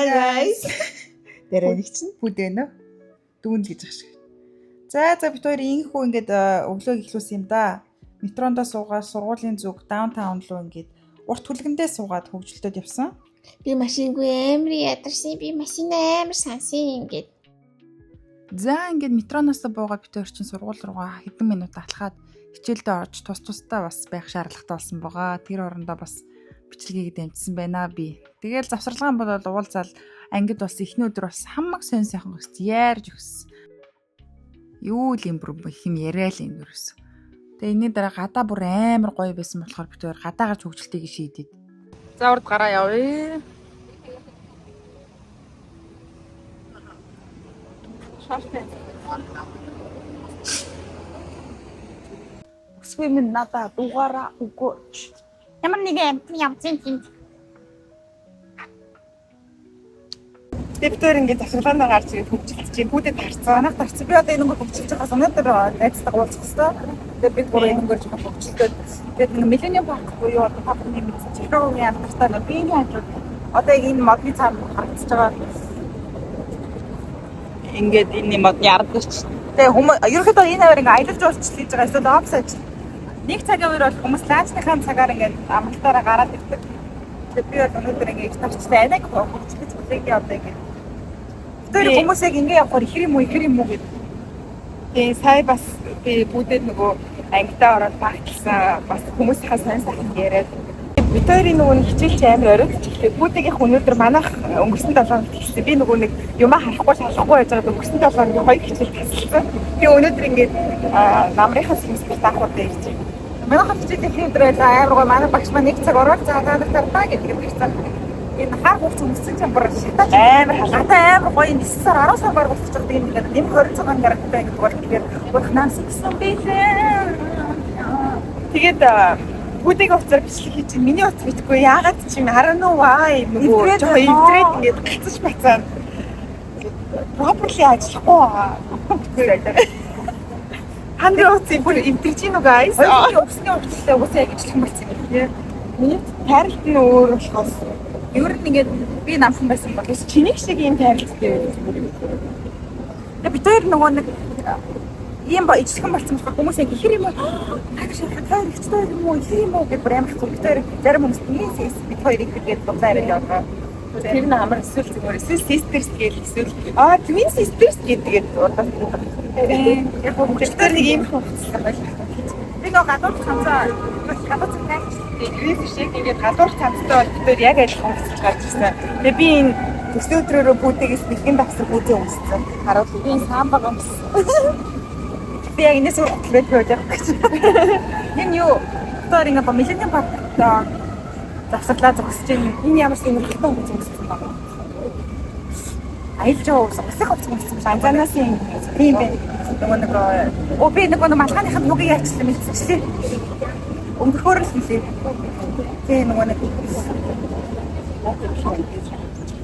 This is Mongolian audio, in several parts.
guys. Дараа нэг чинь бүдэнэ. Дүүнд гэж ах шиг. За бид хоёр инхүү ингээд өглөө эхлүүлсэн юм да. Метрондоо суугаад сургуулийн зүг даунтаун руу ингээд урт хүлгэндээ суугаад хөгжөлтөд явсан. Би машингүй амар ядарсан. Би машин амар сансын ингээд. За ингээд метроноос буугаад бид хоёр чинь сургууль руугаа хэдэн минут атлахад хичээлдээ орж тусдаа бас байх шаардлагатай болсон байгаа. Тэр орондоо бас бичлэгийг дэмжсэн байна би. Тэгэл завсарлагаан бол уулзаал ангид бас эхний өдөр бас хамаг сонь өсч яарж өгсөн. Юу л юм бүр хэм яриа л юм ерөөс. Тэгээ энэний дараа гадаа бүр амар гоё байсан болохоор бид хоёр гадаа гарч хөгжилтийг шийдээд. За урд гараа явъя. Свимэн надаа дугаараа өгөөч. Ямар нэг явцын тийм. Дэвтэр ингээд завсарлаанаар гарч ирээд хөгжилж чинь бүдэд харцгаа. Манайх тарцсан. Би одоо энэ нэг хөгжилж байгаа санаатар найзтайгаа уулзах хэрэгтэй. Тэгээд бид гурав ингэж хөгжилдөө. Тэгээд нэг Millennium Park буюу одоо хавны мэдсэн Чикагогийн амттай нэг биеийн хажууд одоо энэ модны цаан харагдаж байгаа. Ингээд энэ модны ард гэж. Тэгээд хүмүүс ерөнхийдөө энэ аваар ингээд аялал жуулчлал хийж байгаа. Эсвэл офсаж. Нэг цагийн үеэр бол хүмүүс лаачныхаа цагаар ингээд амралтаараа гараад ирдэг. Тэгээд би бол өнөөдөр ингээд их тарчтай анаг хөгжилж бүлэгийн одоо ингээд тэр хүмүүсийг ингээ явахаар ихэр юм уу гэдэг. Тэгээ сая бас би бүдэд нөгөө ангидаа ороод багтсан бас хүмүүсийнхаа сайн сайхан яриад бид хоёрын нөгөө хичээлч амар оройд тэгээд бүдгийн өнөөдөр манайх өнгөрсөн 7 хоног хэлсэн. Би нөгөө нэг юмаа харахгүй шалахгүй байж байгаа өнгөрсөн 7 хоногийн 2 хичээл хэлсэн. Би өнөөдөр ингээд намрынхаа semester даахууд ирж байна. Манайх хичээл ихний өдөр амар гоо манай багш маань 1 цаг ороод цаагаад тартаа гэдэг хэлсэн. Энэ хар хурц өмссөн ч бүр шатаж амар халаатай амар гоё 9 сар 10 сар баг болчихж байгаа юм гэдэг нэм 20 цагаан гарагтай гэдэг бол тэгэхээр бурхнаас гисэн бэлээ. Тэгээд бүдэг уцаар бичлэг хийж миний уц битгүй яагаад чи харануу ваа нөгөө жоо эвдрээд ингээд гацж бацаа. Properly ажиллахгүй байгаа. Хандрын уцыг бүр эвдэрж гин үү guys? Өсний уцтай уцаа яг ижилхэн болсон юм тийм. Миний тайралт нь өөр болохоос ер нь ингээд би намхан байсан бол чиний шиг ийм тайралцтай байдаг. Тэгээ бид хоёр нөгөө нэг ийм ижилхэн болсон болохоор хүмүүс яг ихэр юм уу? Тайралцтай юм уу? Ихэр юм уу гэж амар их бид хоёр зарим хүмүүс нийс бид хоёрыг тэгээд дуусаар яваа. Тэр нь амар эсвэл зүгээр эсвэл sisters гээл эсвэл twin sisters гэдэг удаа. Яг бид хоёр нэг ийм хувцсан байлаа. Би нөгөө гадуур цанцаа гриф шиг ингээд гадуур цанцтай бол бид яг адилхан өмсөж гарч ирсэн. Тэгээ би энэ төсөө өдрөөрөө бүдэгээс бэлгэн давсар бүдээ өмссөн. Хараад би энэ самбаг өмссөн. Би яг энэс хөтлөөд явж байгаа гэж. Энэ юу? Тэр ингээд Millennium Park завсарлаа зогсож байна. Энэ ямар сонирхолтой хүмүүс өмссөн байна. Аялж уусах хувцас өмссөн. Анзанаас юм байна. Нөгөө нэг би нөгөө малгайныхад нүгийг яачлаа мэдчихлээ. Өнгөрөхөр л хэлээ. Тэгээ нөгөө нэг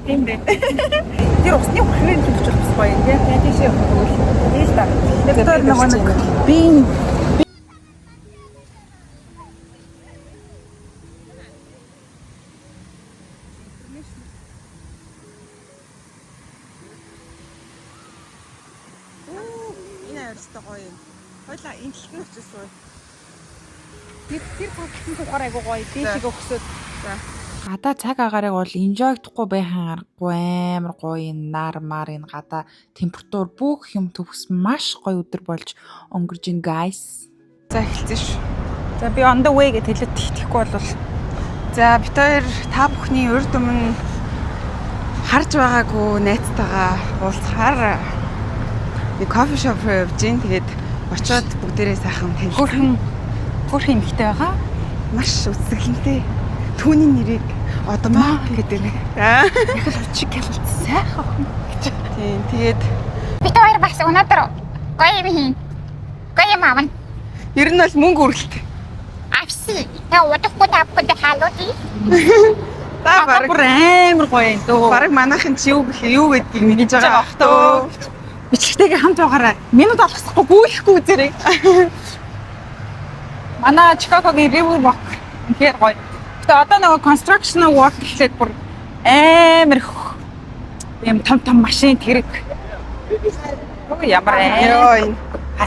тийм бэ. Тэр усны хөрхрийн төлж болох гоё юм тийм тийшээ хөрвөл. Тэгэл та. Тэр нөгөө нэг би энэ өрстөө гоё юм. Хойлоо энэ дэлгэн очсон. Тэр цагтын тухаар айгуу гоё дээшээ өгсөд. Гадаа цаг агаарыг бол enjoy-хдахгүй байхын аргагүй амар гоё нар мар энэ гадаа температур бүх юм төгс маш гоё өдөр болж өнгөрж ин guys. За эхэлсэн ш. За би on the way гэж хэлээд тэгхгүй бол за бид хоёр та бүхний урд өмнө харж байгаагүй найзтайгаа уулзахаар нэг кофе шоп явж гин тэгээд очиод бүгдээрээ сайхан танилцсан. Хөрх юмхтэй байгаа. Маш үсгэлэнтэй. Түүний нэрийг Одомаа гэдэг нэг. Яг л учиг хэлэлт сайхан охин гэж. Тийм тэгээд бид хоёр бас өнөөдөр гоё юм хийн. Гоё юм авна. Ер нь бол мөнгө үргэлт. Авси. Та удахгүй тавхад хаалууд. Та баг амар гоё юм дөө. Бараг манайхын чи юу гэдгийг мэдэж байгаа ах төө. Бичлэгтэйгээ хамт байгаарай. Минут алгасахгүй гүйлэхгүй үзээрэй. Манай Чикагогийн River Walk үнэхээр гоё. Гэтэ одоо нөгөө construction work гэхлээр бүр амар Ийм том машин тэрэг. Өө ямар Йоо.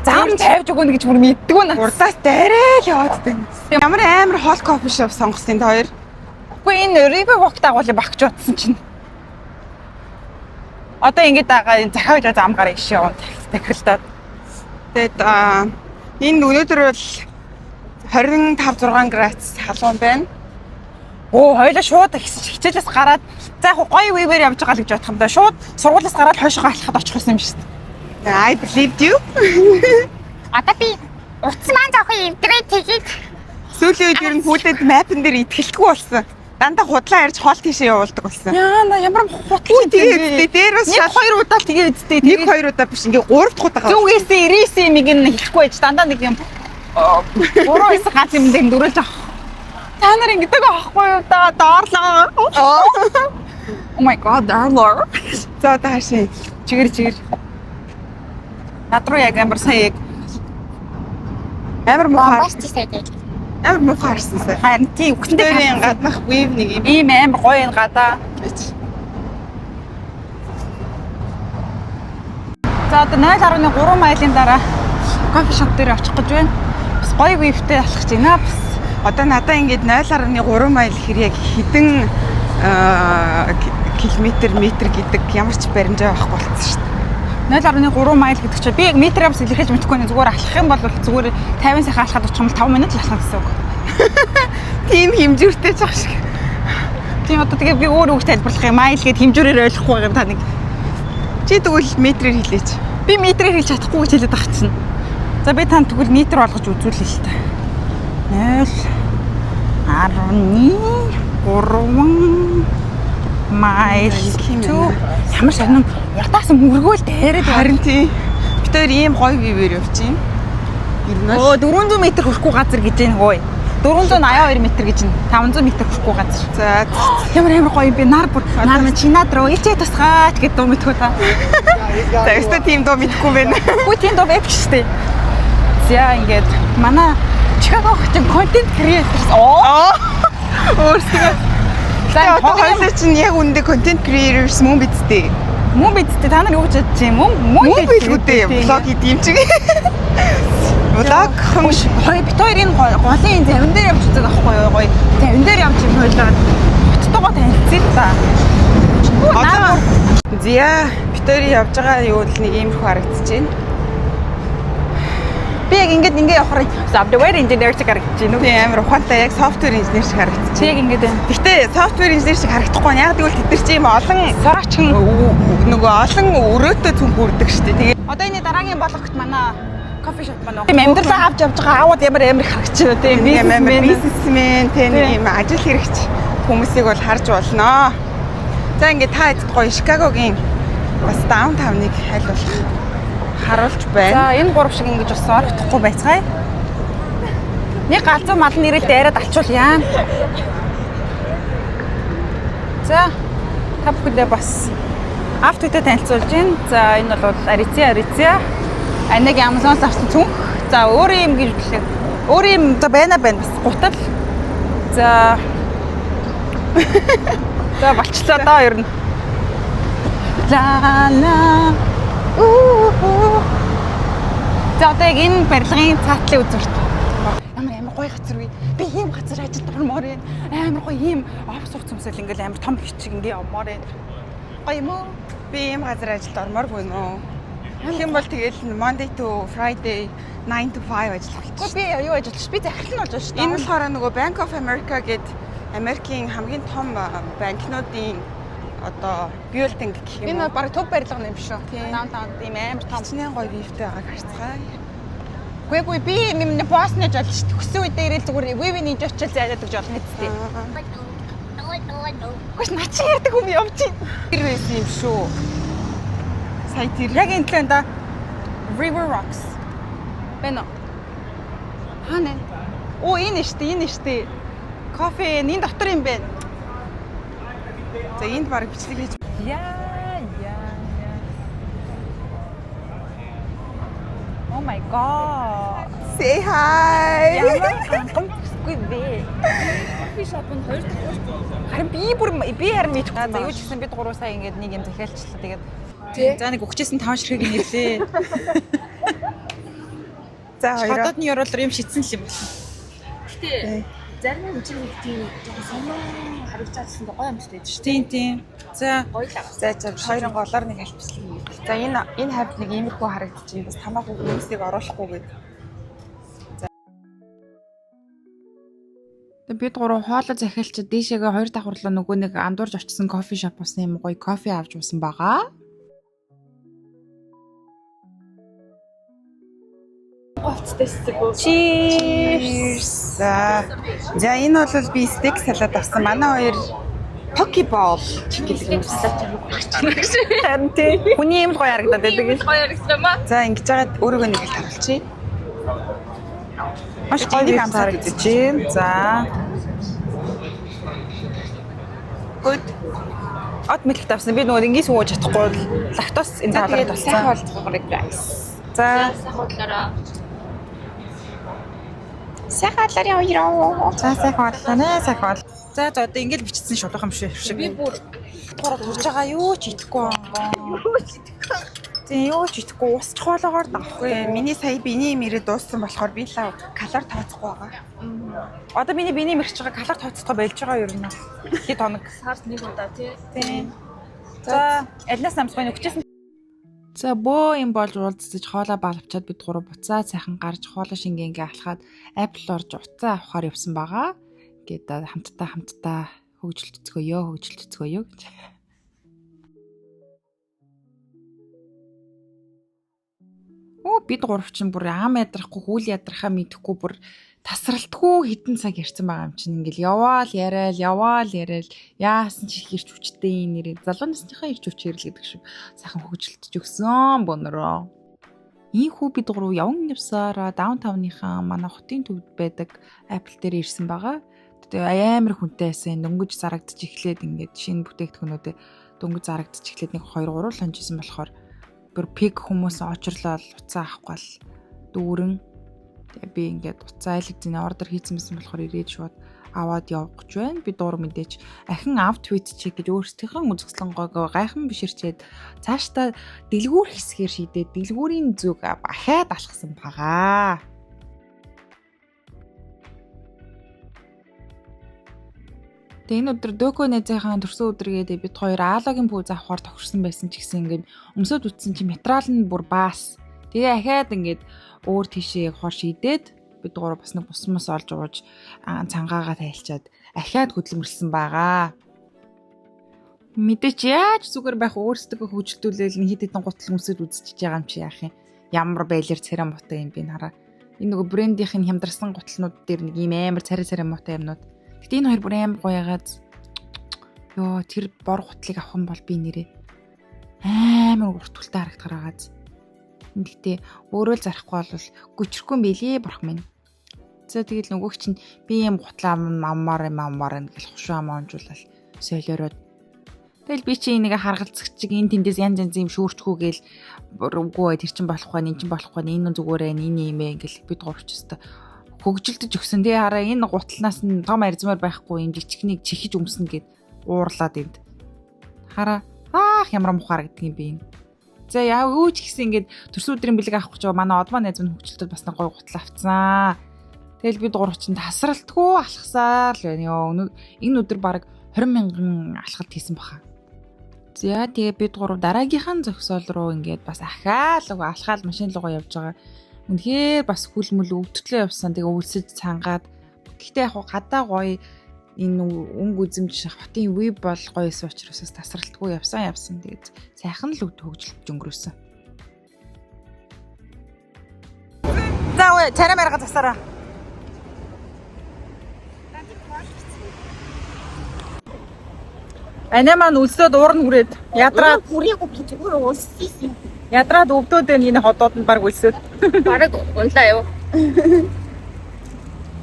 заам тавьж өгнө гэж бүр мэддэг нь. Урдаас дайраа л яваад байна. Ямар амар хол кофе шоп сонгосон та хоёр. Үгүй энэ River Walk дагуулыг багч утсан чинь. Одоо ингэж байгаа энэ захиалга замгаар иш явна тахилтаад. Тэгээд энэ өнөөдөр бол 25-6 градус халуун байна. Оо хоёлаа шууд хичээлээс гараад за яг гоё вивээр явж байгаа л гэж бодох юм да. Шууд сургуулиас гараад хойшоо алхахад очих гэсэн юм шүү дээ. I believed you. Одоо би утас маань жоохон эвдрээ тэгээд Сүүлийн үед ер нь хүүдэд мапн дээр итгэлгүй болсон. Дандаа худлаа ярьж хоол тийшээ явуулдаг болсон. Яа на ямар хутлаа Тэгээд дээр бас нэг хоёр удаа тэгээ үздэй. нэг хоёр удаа биш ингээ 3 дахь удаа. Зүгээс 99 миг нь хэлэхгүй байж дандаа нэг юм буруу исэн ганц юм дээр дөрүүлж авах. Та нар ингэдэг аахгүй юу да доорлоо. Oh my god, доорлоо. За одоо хашаа. Чигэр. Над руу яг амар сайн яг Амар мухаар. бомбаст сайдээ. Амар мухаар харсан сая. харин тийм Өчтөрийн гаднах вив нэг юм. ийм амар гоё энэ гадаа. За одоо 0.3 милийн дараа кофе шоп дээр очих гэж байна. Бас гоё вивтэй алхах гэж байна. Бас Одоо надаа ингээд 0.3 майл гэхэр яг хэдэн километр метр гэдэг ямар ч баримжаа байхгүй болсон шүү дээ. 0.3 майл гэдэг чинь би яг метрээр бас илэрхийлж мэдэхгүй нэ зүгээр алхах юм бол зүгээр 50 сайхан алхаад очих юм бол 5 минут л алхах гэсэн үг. Тийм хэмжүүртэй ч ах шиг. Тийм одоо тэгээ би өөр үг тайлбарлах юм майл гэд хэмжүүрээр ойлгохгүй юм та нэг. Чи тэгвэл метрээр хэлээч. Би метрээр хэлж чадахгүй гэж хэлээд байгаа чинь. За би танд тэгвэл метр болгож үзүүлээ л та. 0.3 майл ямар сонин уртаас мөргөөл дээрэд Харин тий. Бид хоёр ийм гоё вивээр явчихин. Оо 400 м хүрэхгүй газар гэж энэ гоё. 482 м гэж энэ 500 м хүрэхгүй газар. За Ямар гоё би нар минь чинаад руу ичээ тусгаач гэдэг дуу мэдгүй та. за өстө тийм доо мэдхгүй байна. Үгүй тийм дуу байдаг шүү дээ. За ингээд манай Чикаго хотын контент креаторс Өөрсдөө. За одоо хоёулаа чинь яг үндэ контент creators мөн бидтэй. Мөн бидтэй та нар юу гэж бодож юм? Мөн билгүүдээ влог хийдэг юм чиг. Влог хэмш Хоёр бит хоёр энэ голын завин дээр явж байгаа байхгүй юу? Гоё. Завин дээр явж юм хойлоо. Хоттойгоо танилцъя л та. одоо зя бид хоёрын явж байгаа юу л нэг иймэрхүү харагдчихээн. Би яг ингээд явахаар software engineer шиг харагдаж байна. Тийм амар ухаантай яг software engineer шиг харагдчих. Чи яг ингээд байна. Гэхдээ software engineer шиг харагдахгүй нь яг тэгвэл тэд нар чи юм олон Сураачин нөгөө олон өрөөтэй цүнх үрдэг шүү дээ. Тэгээ одоо энэ дараагийн болгохт манай кофе шоп манай. Тийм амьдралаа авч явж байгаа аауд ямар харагдаж байна тийм бизнесмен тийм юм ажил хэрэгч хүмүүсийг бол харж болно. За ингээд та хэд гоё Чикагогийн бас даунтауныг аль болох харуулж байна. За энэ гурав шиг ингэж бас орохдохгүй байцгаая. Нэг галзуу мал нэрэл дайраад алчуулъя. За та бүхэндээ бас автотой танилцуулж байна. За энэ бол Ариця. Аниг Amazon-с авсан цүнх. За өөр юм гэж хэлээ. Өөр юм одоо байна бас гутал. За за болчлоо доо ер нь. Ла За одоо яг энэ барилгын цаатлын үзүүрт ямар гоё газар вэ? Би ийм газар ажилд ормоор байна. Амар гоё ийм офис цумсэл ингээл амар том бичиг ингээ явмаар байна. Гоё юм уу? Би ийм газар ажилд ормооргүй нөө. Тийм бол тэгэл Monday to Friday 9 to 5 ажиллах болчих. Би юу ажиллаж би захирал нь болж байна шүү дээ. Энэ болохоор нөгөө Bank of America гэдэг Америкийн хамгийн том банкнуудын одоо building гэх юм. Энэ баг төв барилга юм шүү. Тийм. Даунтаун ийм амар том. Хичнээн гоё вивтэй байгааг харцгаая. Үгүй би юм постнэж олж шүү. Төсөө үедээ ирэл зүгээр вивийн нэж очил зайлаад гэж болно гэдэг. Гүш начи ярьдаг юм явж байна. Тэр байсан юм шүү. Сая тэр Яг энэ төлөө да River Rocks. Бэнэ. Ханаа. Оо энэ штэ. Кофе энэ дотор юм бэ. за энд баг бичлэг хийж Яа. Oh my god. say hi. Ямар хангамжгүй бэ. кофе шопнд 2 дахь. Харин би харин мэдхгүй. За юу ч гэсэн бид 3 сая ингээд нэг юм захиалчлаа. Тэгээд за нэг өгчээсэн 5 ширхэг нэрлээ. За хоёроо. Гадаадны ёроолоор юм шитсэн л юм байна. Гэтэ зарим нь чинь нэг тийм жоохон сонон харагчаалсан гоё юм шүү дээ. Тийм. За Гоё л аа. За хоёрын голоор нэг албислаг юм. За энэ хавьд нэг иймэрхүү харагдчих. Бас тамаагүй хүмүүсийг оруулахгүй гэдэг. Тэгээд бид гурав хоолой захиалчид дээшээгээ 2 давхарлаа нөгөө нэг андуурж очсон кофе шопоос юм гоё кофе авч уусан байгаа. Cheers. За энэ бол би стейк салаад авсан. Манай хоёр Pokeball гэдэг юм салаад авчихсан. харин тий. Хүний юм л гоё харагдаад байдаг. Гоё яригдсан юм аа. За ингэж байгаа өөрөөгөө нэг л харуулчих. Маш гоё Энийг хамсаад харагдаж байна. За. Good. От мэлхт авсан. Би нөгөө ингээс ууж чадахгүй лактоз энэ таалаад Тэгээд болсон. сайхан болцгоорой guys. За. Сахуулаараа. Сайхан ларын хоёроо. За сайхан боллоо нэ сайхан. За одоо ингээл бичсэн шулах юм шиг. Би бүр Гурав урж байгаа юу ч идэхгүй байгаа. Тийм юу ч идэхгүй ус чухалгаар давхгүй. Миний сая биений мэрэ дууссан болохоор би лав калори тооцохгүй байгаа. Одоо миний биений мэрч байгаа калори тооцохгүй болж байгаа юм уу? Хэд хоног. сард нэг удаа тий. Тийм. За алнаас намсгай өгчээсэн. За бөө юм болж уулзаж хоолоо балавчаад бид гурав буцаа сайхан гарч хоолоо шингэнгээ алхаад Apple орж уцаа авахаар явсан байгаа. Ингээд хамтдаа хөгжилтцгөөё гэж. Бид гурав чинь бүр ам ядрахгүй, хүл ядрахаа мэдэхгүй бүр тасралтгүй хитэн цаг ярьсан байгаа юм чинь ингээл яваал яриад яасан ч их ирч хүчтэй нэрээ залуу насныхаа ирч хүчээр л гэдэг шиг сайхан хөгжилтж өгсөн бонороо. Ийхүү бид гурав явган явсараа даунтауныхаа манай хотын төвд байдаг Apple дээр ирсэн байгаа. Тэгээ амар хүнтэй байсан. Дөнгөж зарагдчих эхлээд ингээд шинэ бүтээгдэхүүнүүдэд дөнгөж зарагдчих эхлээд нэг 2-3 л хонжсэн болохоор бүр пик хүмүүс очрлоо уцаа авахгүй л дүүрэн. Тэгээ би ингээд уцаа айлгдны ордер хийсэн байсан болохоор ирээд шууд аваад явах гэж байна. Би дуур мэдээч ахин ав твит чиг гэж өөрсдийнхээ үзэсгэлэнгойгоо гайхан биширчээд цаашдаа дэлгүүр хэсгээр шийдээд дэлгүүрийн зүг ахаад алхсан байгаа. Тэгээ энэ өдөр Дөкө найзынхаа төрсөн өдргээд бид хоёр аалогийн пүүз авахаар тохирсон байсан ч гэсэн ингээд өмсөд үтсэн чи материал нь бүр баас. Тэгээ ахаад ингээд өөр тийшээ хор шийдээд бид гурав бас нэг бусмас олж ууж цангаагаа тайлчаад ахаад хөдөлмөрлсөн байгаа. Мэдээч яаж зүгээр байх өөрсдөө хөгжүүлээл хэд хэдэн гутал өмсөд үзчихэж байгаа юм чи яах юм. Ямар байлэр царай муутай юм би хараа. Энэ нөгөө брендийнх нь хямдарсан гуталнууд дээр нэг ийм амар царай муутай юмнууд. Гэтэ энэ хоёр бүр амар гоё ягаад ёо тэр бор гутлыг авах юм бол би нэрээ амар уртултай харагдахаар байгааз. Гэтэ өөрөө л зарахгүй бол гүчрэхгүй байлээ борох минь. За тэгэл нөгөөг чинь би юм гутлаа маммаар гэл хушаа моонжуулал солиороод. Тэгэл би чи энийг харгалзах чиг энэ тэндээс янз янз юм шүүрчгүй гээл үгүй тэр чин болохгүй энэ чин болохгүй энэ зүгээрээ энэ юм ээ гэл бид гурч өстө хөгжилдөж өгсөн. Тэгээ хараа энэ гутлнаас нь том арзмаар байхгүй юм жичгнийг чихэж өмснө гэд уурлаад энд. Хараа ямар мухаар гэдэг юм би энэ. За яа юу ч гэсэн ингээд төрсөн өдрийн бэлэг авах гэж манай одмоо найз минь хөгжилдөд бас нэг гой гутал авцсан. Тэгэл бид гурав чинь тасралтгүй алхасаар л байна ёо. Энэ өдөр баг 20 мянган алхалт хийсэн баха. За тэгээ бид гурав дараагийнхаа зогсоол руу ингээд бас ахаал алхаал машин руугаа явж байгаа. Үнэхээр бас хүлмэл өвдөтлөө явсан. Тэгээ өвлсөж цангаад. Гэхдээ яг гадаа гоё энэ өнгө үзэмж хотын веб бол гоё эсэ учраас тасралтгүй явсан. Тэгээд сайхан л хөгжилж өнгөрөөсөн. За өө царай марга засараа. Анаа маань үлсээд уурн хүрээд ядраад Хүрээгүй би зүгээр ууссан. ядраад өвдөөд энэ ходоод нь баг үлсээд. Бараг унлаа юу.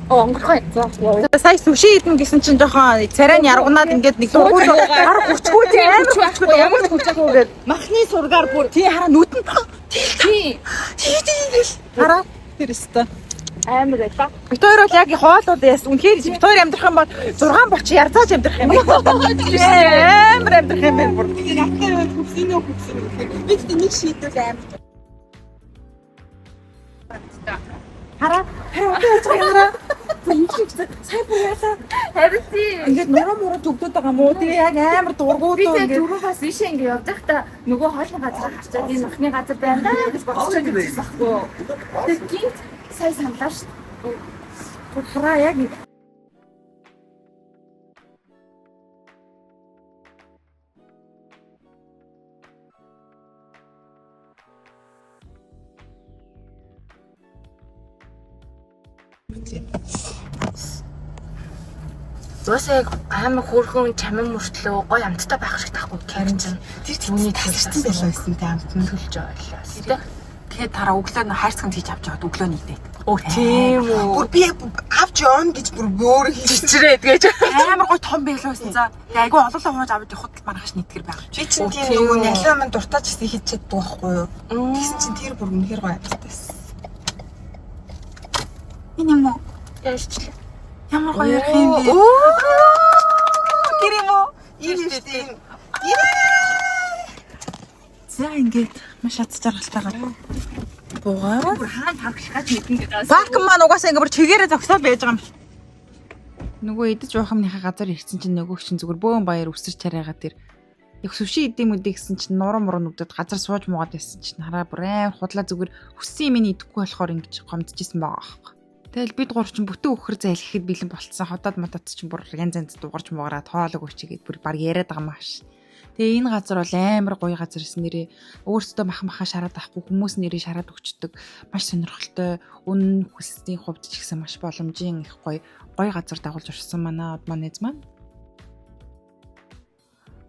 Онгорхой. Сая сүши идэн гэсэн чинь жоохон царай нь яргунаад ингээд нэг дургуул гар хүчгүй тийм амар ямар ч хүчээгүй гээд махны сургаар бүр тий хараа нүдэн Тий. хараа тэр өстө Амар байлаа. Виктори бол яг хоолууд яс. Үнэхээр Виктори амьдрах юм бол 6 болч ярзаач амьдрах юм. Амар амьдрах юм байна бүр. Яхаа хүсэнөө хүсэнөө. Бид нэг шийдвэл амар. Хараа хараа. Сайн бүр яалаа. Харин тийм. Ингээд нуруу төгдөд байгаа мó. Тэгээ яг амар дургууд Би ингээд. тэгээ дөрөвөөс ийшээ ингэ явж байхдаа нөгөө хоолны газар харчаад энэ махны газар байна гэж бодчихсон гэж байхгүй. Тэгээ гинт сая саналаа шүү. Хараа яг Зөөсөө амар хөөрхөн чамин мөртлөө гоё амттай байх шиг тахгүй харин ч Тэр түүний тасарсан байлаа байсан те амт нь төлж байлаа. Тэ? Тэгээд тараа өглөө нь хайрцагт хийж авч яваад өглөө нийтээ. Тийм үү. бүр би авч явна гэж бүр өөр Чичрээд гэж амар гой том байлаа байсан. За айгүй олоолаа хууж аваад явахад л маргааш нийтгэр байга. би чинь тийм нөгөө нялаа мань дуртаач гэсэн хийж чаддаг байхгүй юу? Тэгсэн чинь тэр бүр үнэхээр гоё амтайсэн. Энэ юм уу? Яачлаа. Ямар гоё ярих юм бэ? Тэр юм уу? Ийм. За ингээд маш аз жаргалтайгаар буугаа. Хаана тавхлахаач мэдэн гэдэг. Баакм маань угаасаа ингээд бүр чигээрээ зогсоод байж байгаа юм. Нөгөө идэж байхамныхаа газар ирсэн чинь нөгөө чинь зүгээр бөөн баяр өсөрч чарайгаа тэр яг сүши идэм үдэ гэсэн чинь нуруу нүдэд газар сууж муугаад байсан чинь хараа бүр амар худлаа зүгээр хүссэн юм идэхгүй болохоор ингэж гомдчихсэн байгаа аахгүй. Тэгэл бид гур чинь бүтэн өхөр зайлгэхэд бэлэн болцсон хотод мотод чинь бүр янз янз дуурч муугараад хоолог өчигээд бүр баг яриад байгаа маш. Тэгээ энэ газар бол амар гоё газар гэсэн нэрээ өөртөө маха шараад авахгүй хүмүүс нэрээ шараад өгчдөг маш сонирхолтой үнэн хүлсний хувьд ч гэсэн маш боломжийн их гоё газар дагуулж орсон манай эз маань.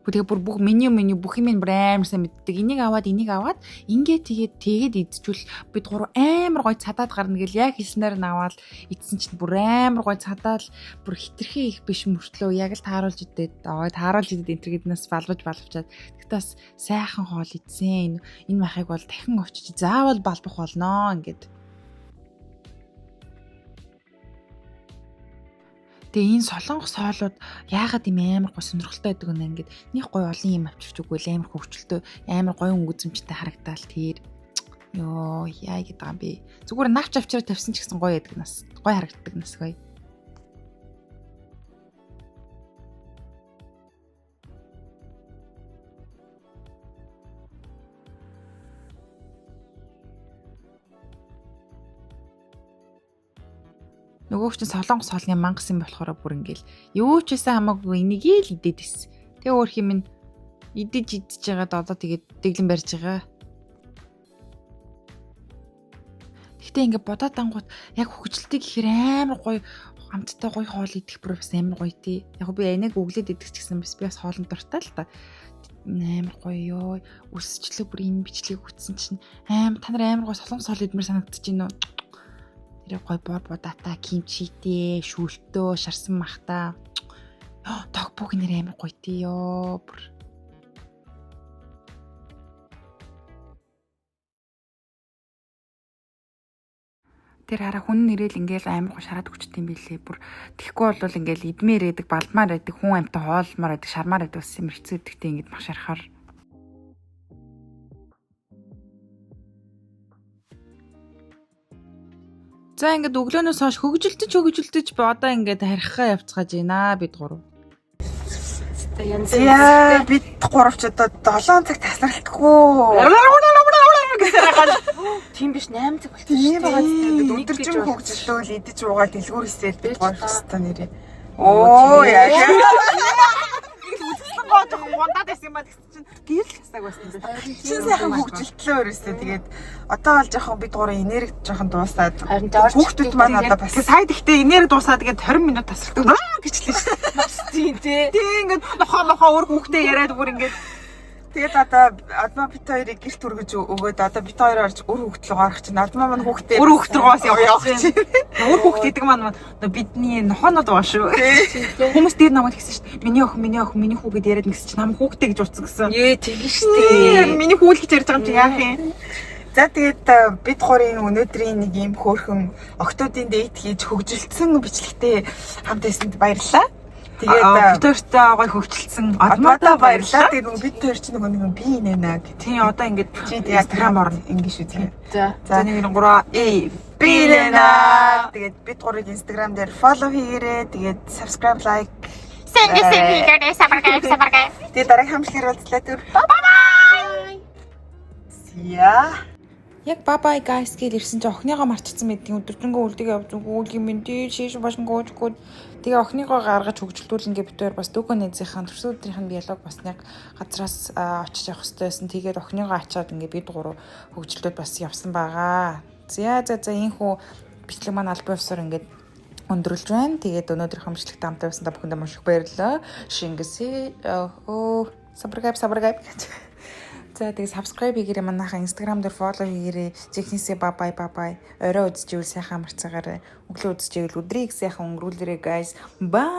Тэгээ бүр бүх меню бүх юм бүр амар сайн мэддэг. Энийг аваад ингээд тэгээд идчихвэл бид гурав амар гоё цадаад гарна гэл яг хэлснээр нь аваад идсэн чинь бүр амар гоё цадаад бүр хитрхи их биш мөртлөө яг л тааруулж идээд энтергэднээс балвчаад тэгтээ бас сайхан хоол идсэн. Энэ махыг бол дахин очиж заавал балбах болноо ингээд. Тэгээ энэ солонгос хоолууд яагаад юм амар гоё сонирхолтой байдаг вэ ингээд нэг гоё олон юм авчирч өгвөл амар хөвгчлөлтөө амар гоё өнгөзөмжтэй харагдаал тэр ёо яа гэдэг юм бэ зүгээр навч авчираа тавьсан ч гэсэн гоё байдаг нас гоё харагддаг нас гоё. Нөгөө чинь солонгос хоолны мангас юм болохоор бүр ингээл юу ч байсан хамаагүй энийг л идээд ирсэн. Тэгээ өөр хим нь идэж байгаад одоо тэгээд дэглэн барьж байгаа. Гэхдээ ингээд бодоод ангууд яг хөгжилтэй гэхээр амар гоё амттай гоё хоол идэх бүр бас амар гоё тий. Яг би аниг өглөөд идэх ч гэсэн би бас хоолнд дуртай л та. Амар гоё ёо өсчлөө бүр энэ бичлэгийг үтсэн чинь амар та нар амар гоё солонгос хоол идмээр санагдчихэв нөө. Тэр гой бодата кимчитэй шүүлтөө шарсан махта тогбог нэр амар гоё тий ёо бүр тэр хараа хүн нэрэл ингээл амар гоё шараад өгчт юм билээ бүр тэгхгүй бол ингээл идмээр байдаг балмаар байдаг хүн амтай хоолмоор байдаг шармаар байдаг бас юм хэцүү гэдэгтэй ингээд мах шарахаар. За ингээд өглөөнөөс хойш хөгжилтөж би одоо ингээд харихаа явцгааж байна бид гурав. Яа бид гурав ч одоо 7 цаг тасралтгүй. Тийм биш 8 цаг болчихсон. Тийм байгаа. Өдөржин хөгжилтөөл идэж уугаад дэлгүүр хийсэл бид гурав хэвээр нэрээ. Оо яа. Үзсэн гоо жоохон ундаад байсан юм ба гэсэн чинь гэрэл хасаг байсан юм байна. Чин сайхан хөгжилтлөө өрөөсөө тэгээд одоо бол жоохон бид гурав энерги жоохон дуусаад хүүхдүүд маань одоо бас сая гэхдээ энерги дуусаад тэгээд 20 минут тасралтгүй гэчлээ шүү. Тийм тий. Тэгээ ингээд нохоо өөр хүүхдээ яриад бүр ингээд тэгээд одоо бит хоёрыг гэрт өргөж өгөөд одоо бит хоёр орж өр хүүхд рүү гарах чинь адмаа маань хүүхдээ өр хүүхд рүүгээс явах чинь. Өр хүүхд идэг маань бидний нохоонод байгаа шүү. Хүмүүс дээр намайг тэгсэн шүү. Миний хүү гэд яриад нэгс чинь нам хүүхдээ гэж утсан гэсэн. Ээ тийм шүү дээ. Миний хүү л гэж ярьж байгаа юм чи яах юм? За тэгээд бид гурийн өнөөдрийн нэг юм хөөрхөн октоодын дейт хийж хөгжилтсөн бичлэгтэй хамт байсанд баярлалаа. Тэгээд битүүртээ гоё хөгжилсэн одмодоо баярлалаа. Тэгээд нөгөө бид хоёр ч нөгөө нэг би нэнэ гэх. тий одоо ингээд Instagram орно ингэ шүү тэгээ. за 1 2 3 Би нэнэ. Тэгээд бид гурыг Instagram дээр follow хийгээрэй. Тэгээд subscribe, like. Сэнгисээ сабаргай. Тэгээд дараагийн хамтлагаар уулзлаа түр. Bye. See ya. яг bye bye guys гэж ирсэн чинь охиныгоо марчсан мэдгийн өдөржингөө үлдэг явж үгүй юм дээ шиш башин гоочгүй тэгээ охиныгоо гаргаж хөгжилдүүлэн гэ битээр бас дүүкөө нэзийнхэн төрсөн өдрийнх нь биолог бас нэг газраас очиж явах хэрэгтэйсэн тэгээд охиныгоо ачаад ингээ бид гурав хөгжилдүүд бас явсан байгаа. За энхүү бичлэг маань албан ёсоор ингээд өндөрлж байна. Тэгээд өнөөдрийн хамжлагт хамтаа байсан та бүхэндээ маш их баярлалаа. Шингэсээ сабаргай гэж. За тэгээд subscribe хийгээрэй манайхаа Instagram дээр follow хийгээрэй. Жихнээсээ bye bye. Орой үзчихвэл сайхан марцаагаарай. Өглөө үзчихвэл өдрийг сайхан өнгөрүүлээрэй guys. Bye.